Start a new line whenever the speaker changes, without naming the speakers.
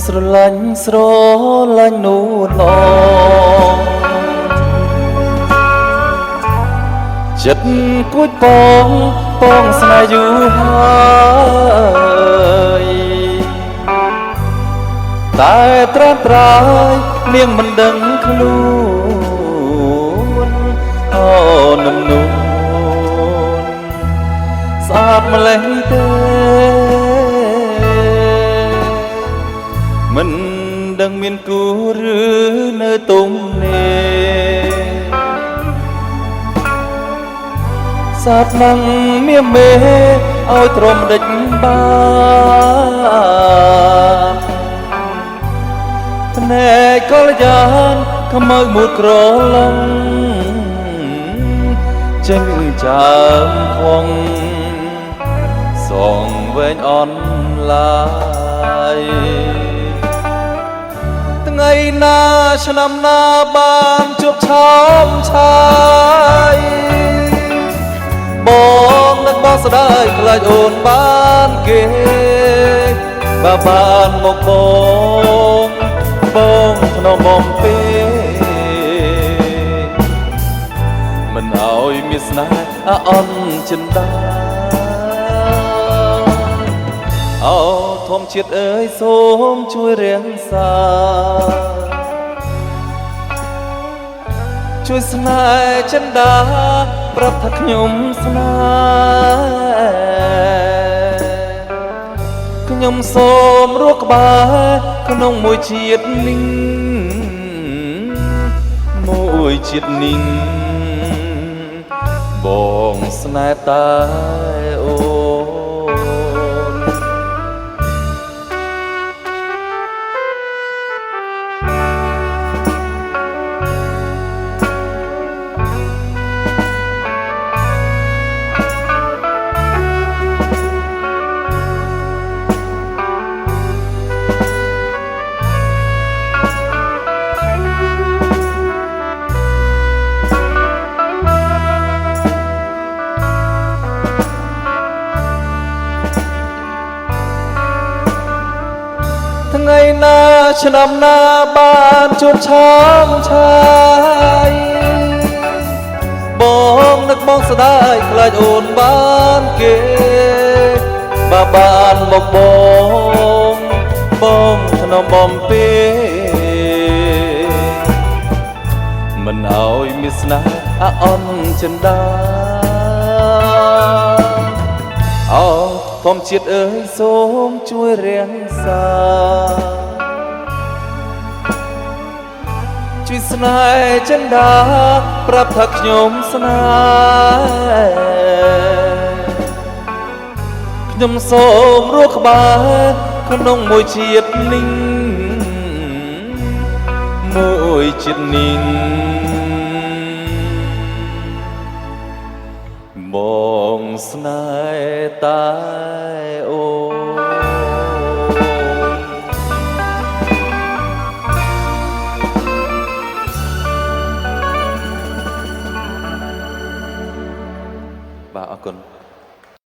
ស្រឡាញ់ស្រឡាញ់នូនឡចិត្តគួចបងស្នេហ៍យូរហើយតែត្រាំត្រៃនាងមិនដឹងខ្លួនអូនឹមនួនស្អាតម្លេះទេមិនដឹងមានគូឬនៅទុំនេះសាប់នឹងមៀមេឲ្យទ្រាំដេចបានភ្នែកកលយានខ្មៅមួយក្រឡងចេញចាំខងសងវែងអនឡាយថ្ងៃណាឆ្នាំណាបានជួបឆោមឆាយបងនឹកបងស្ដាយខ្លាចអូនបានគេបើបានមកបងធ្នមបំពេមិនឲ្យមានស្នេហ៍អន់ចិនដាអូធម្មជាតិអើយសូមជួយរាំងសាជួយស្នេហ៍ចិនដាប្រាប់ថាខ្ញុំស្នេហ៍ខ្ញុំសូមរស់ក្បែរក្នុងមួយជាតិនេះមួយជាតិនេះបងស្នេហ៍តែអូថ្ងៃណាឆ្នាំណាបានជួបឆោមឆាយបងនឹកបងស្ដាយខ្លាចអូនបានគេបើបានមកបងធ្នមបំពេមិនឲ្យមានស្នេហ៍អន់ចិនដាអូធម្មជាតិអើយសូមជួយរាំងសាជួយស្នេហ៍ចិនដាប្រាប់ថាខ្ញុំស្នេហ៍ខ្ញុំសូមរស់ក្បែរក្នុងមួយជាតិនេះមួយជាតិនេះបងស្នេហ៍តែ